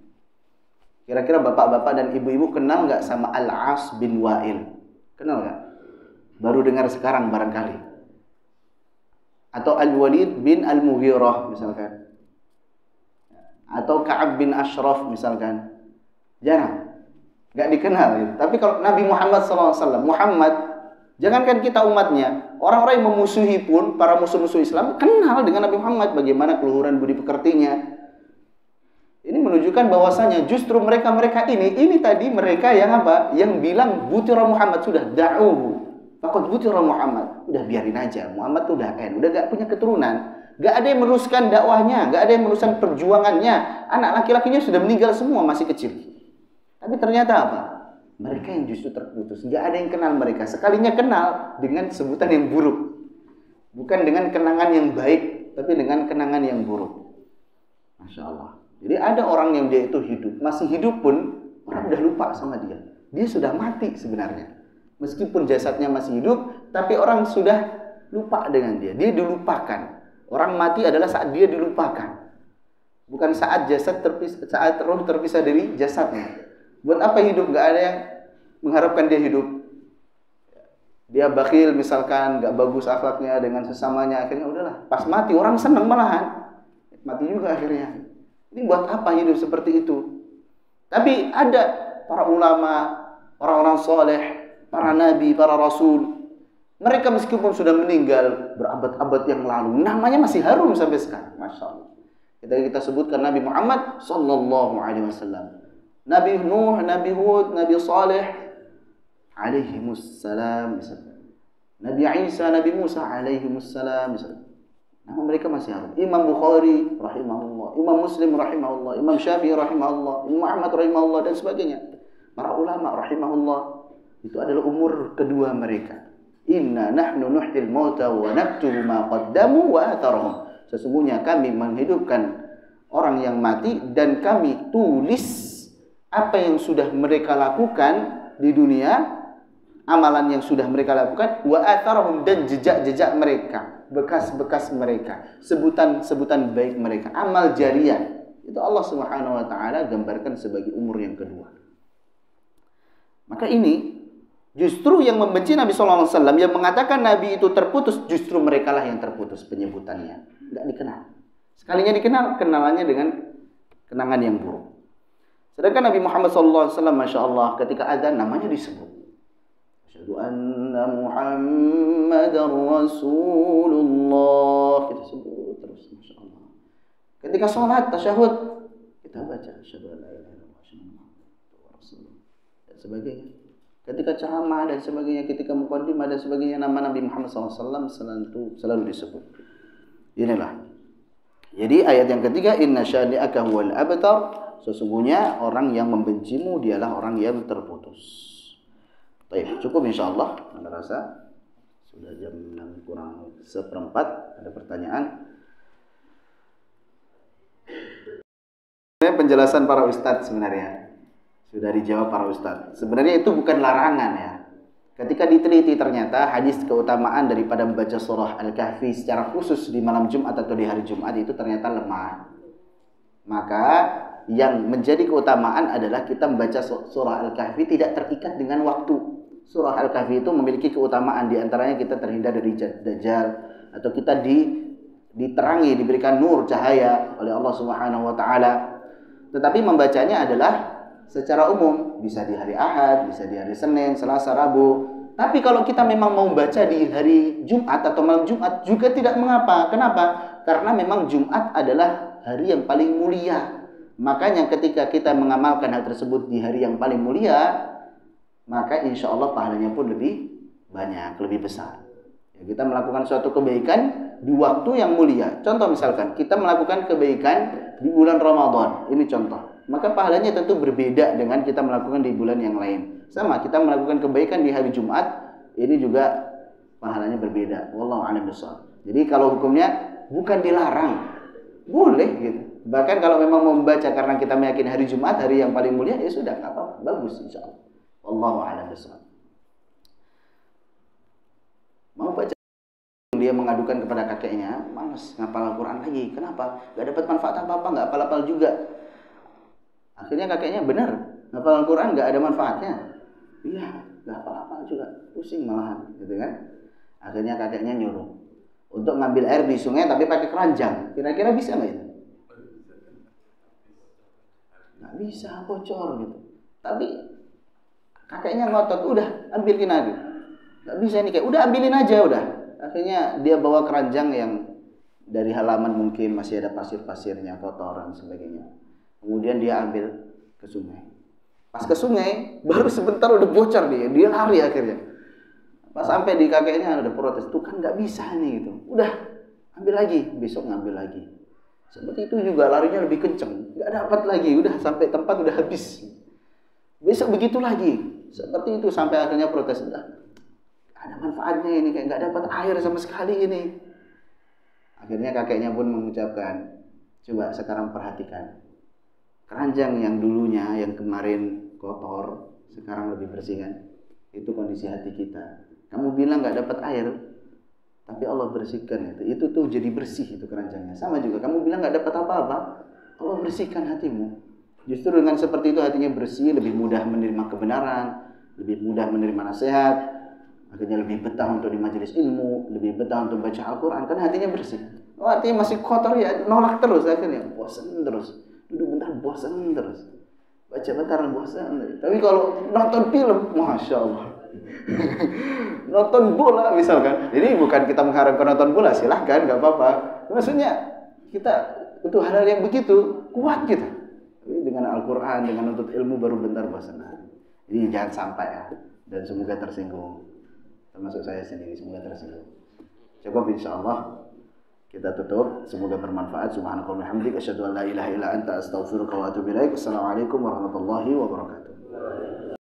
Kira-kira bapak-bapak dan ibu-ibu kenal nggak sama Al-As bin Wa'il? Kenal nggak? Baru dengar sekarang barangkali. Atau Al-Walid bin Al-Mughirah misalkan. Atau Ka'ab bin Ashraf misalkan. Jarang, nggak dikenal. Gitu. Tapi kalau Nabi Muhammad SAW, jangankan kita umatnya, orang-orang yang memusuhi pun, para musuh-musuh Islam, kenal dengan Nabi Muhammad, bagaimana keluhuran budi pekertinya. Ini menunjukkan bahwasanya justru mereka ini tadi mereka yang apa? Yang bilang butira Muhammad, sudah da'uhu, faqad butira Muhammad, udah biarin aja, Muhammad tuh udah udah gak punya keturunan. Gak ada yang meneruskan dakwahnya, gak ada yang meneruskan perjuangannya. Anak laki-lakinya sudah meninggal semua, masih kecil. Tapi ternyata apa? Mereka yang justru terputus. Gak ada yang kenal mereka. Sekalinya kenal dengan sebutan yang buruk. Bukan dengan kenangan yang baik, tapi dengan kenangan yang buruk. Masya Allah. Jadi ada orang yang dia itu hidup, masih hidup pun orang udah lupa sama dia. Dia sudah mati sebenarnya. Meskipun jasadnya masih hidup, tapi orang sudah lupa dengan dia. Dia dilupakan. Orang mati adalah saat dia dilupakan. Bukan saat saat roh terpisah dari jasadnya. Buat apa hidup? Gak ada yang mengharapkan dia hidup. Dia bakhil misalkan, gak bagus akhlaknya dengan sesamanya, akhirnya udahlah. Pas mati orang senang malahan. Mati juga akhirnya. Ini buat apa hidup seperti itu? Tapi ada para ulama, orang-orang soleh, para nabi, para rasul. Mereka meskipun sudah meninggal berabad-abad yang lalu, namanya masih harum sampai sekarang. Masya Allah. Kita sebutkan Nabi Muhammad sallallahu alaihi wasallam, Nabi Nuh, Nabi Hud, Nabi Saleh alaihimussalam, Nabi Isa, Nabi Musa alaihimussalam. Nama mereka masih harum. Imam Bukhari rahimahullah, Imam Muslim rahimahullah, Imam Syafi'i rahimahullah, Imam Ahmad rahimahullah dan sebagainya. Para ulama rahimahullah, itu adalah umur kedua mereka. Inna nahnu nuhyil mauta wa naktubu ma qaddamu wa atharahum. Sesungguhnya kami menghidupkan orang yang mati dan kami tulis apa yang sudah mereka lakukan di dunia, amalan yang sudah mereka lakukan, wa atharahum, dan jejak-jejak mereka, bekas-bekas mereka, sebutan-sebutan baik mereka, amal jariah. Itu Allah Subhanahu wa taala gambarkan sebagai umur yang kedua. Maka ini justru yang membenci Nabi sallallahu alaihi wasallam, yang mengatakan Nabi itu terputus, justru merekalah yang terputus penyebutannya. Enggak dikenal. Sekalinya dikenal, kenalannya dengan kenangan yang buruk. Sedangkan Nabi Muhammad sallallahu alaihi wasallam, Masya Allah, ketika azan namanya disebut. Asyhadu anna Muhammadar Rasulullah. Kita sebut terus, Masya Allah. Ketika sholat, tasyahud, kita baca asyhadu an la ilaha illallah wa rasulullah dan sebagainya. Ketika ceramah dan sebagainya, ketika muqaddimah dan sebagainya, nama Nabi Muhammad SAW selalu disebut. Inilah. Jadi ayat yang ketiga, inna syani'aka huwal abtar, sesungguhnya orang yang membencimu dialah orang yang terputus. Baik, cukup insyaallah. Anda rasa sudah jam 6 kurang seperempat. Ada pertanyaan? Penjelasan para ustadz sebenarnya sudah dijawab para ustadz. Sebenarnya itu bukan larangan ya. Ketika diteliti ternyata hadis keutamaan daripada membaca surah Al-Kahfi secara khusus di malam Jumat atau di hari Jumat itu ternyata lemah. Maka yang menjadi keutamaan adalah kita membaca surah Al-Kahfi tidak terikat dengan waktu. Surah Al-Kahfi itu memiliki keutamaan, di antaranya kita terhindar dari Dajjal, atau kita diterangi, diberikan nur, cahaya oleh Allah Subhanahu wa taala. Tetapi membacanya adalah secara umum, bisa di hari Ahad, bisa di hari Senin, Selasa, Rabu. Tapi kalau kita memang mau baca di hari Jumat atau malam Jumat juga tidak mengapa. Kenapa? Karena memang Jumat adalah hari yang paling mulia. Makanya ketika kita mengamalkan hal tersebut di hari yang paling mulia, maka insya Allah pahalanya pun lebih banyak, lebih besar. Ya, kita melakukan suatu kebaikan di waktu yang mulia. Contoh misalkan, kita melakukan kebaikan di bulan Ramadan. Ini contoh. Maka pahalanya tentu berbeda dengan kita melakukan di bulan yang lain. Sama, kita melakukan kebaikan di hari Jumat, ini juga pahalanya berbeda. Wallahu a'lam bishawab. Jadi kalau hukumnya bukan dilarang, boleh gitu. Bahkan kalau memang mau membaca karena kita meyakini hari Jumat hari yang paling mulia, ya sudah, nggak apa-apa, bagus insyaallah. Wallahu a'lam bishawab. Mau baca, dia mengadukan kepada kakeknya, males ngapal Al-Quran lagi. Kenapa? Gak dapat manfaat apa-apa, gak hafal-hafal juga. Akhirnya kakeknya benar, ngapal Al-Quran gak ada manfaatnya. Iya, gak hafal-hafal juga, pusing malahan, gitu kan? Akhirnya kakeknya nyuruh untuk ngambil air di sungai tapi pakai keranjang. Kira-kira bisa nggak itu? Nggak bisa, bocor gitu. Tapi kakeknya ngotot, udah ambilin aja. Nggak bisa nih, kayak udah ambilin aja udah. Akhirnya dia bawa keranjang yang dari halaman mungkin masih ada pasir-pasirnya, kotoran sebagainya. Kemudian dia ambil ke sungai. Pas ke sungai, baru sebentar udah bocor dia lari akhirnya. Pas sampai di kakeknya ada protes, tuh kan nggak bisa nih gitu. Udah, ambil lagi, besok ngambil lagi. Seperti itu juga larinya lebih kenceng, nggak dapat lagi, udah sampai tempat udah habis. Besok begitu lagi, seperti itu sampai akhirnya protes, udah ada manfaatnya ini, kayak nggak dapat air sama sekali ini. Akhirnya kakeknya pun mengucapkan, coba sekarang perhatikan. Keranjang yang dulunya, yang kemarin kotor, sekarang lebih bersih kan? Itu kondisi hati kita. Kamu bilang nggak dapat air, tapi Allah bersihkan itu. Itu tuh jadi bersih itu keranjangnya. Sama juga, kamu bilang nggak dapat apa-apa, Allah bersihkan hatimu. Justru dengan seperti itu hatinya bersih, lebih mudah menerima kebenaran, lebih mudah menerima nasihat, akhirnya lebih betah untuk di majelis ilmu, lebih betah untuk baca Al-Quran, karena hatinya bersih. Oh, hatinya masih kotor ya, nolak terus akhirnya, bosan terus. Duduk bentar bosan terus, baca bentar bosan. Tapi kalau nonton film, masya Allah, nonton bola misalkan, jadi bukan kita mengharapkan nonton bola, silahkan, nggak apa-apa. Maksudnya kita untuk hal-hal yang begitu kuat kita. Tapi dengan Al-Quran, dengan nuntut ilmu baru bentar bosan. Jadi jangan sampai ya, dan semoga tersinggung. Termasuk saya sendiri, semoga tersinggung. Cukup insyaallah. Kita tutup, semoga bermanfaat. Subhanakallahumma wa bihamdika asyhadu an la ilaha illa anta astaghfiruka wa atubu ilaik. Assalamualaikum warahmatullahi wabarakatuh.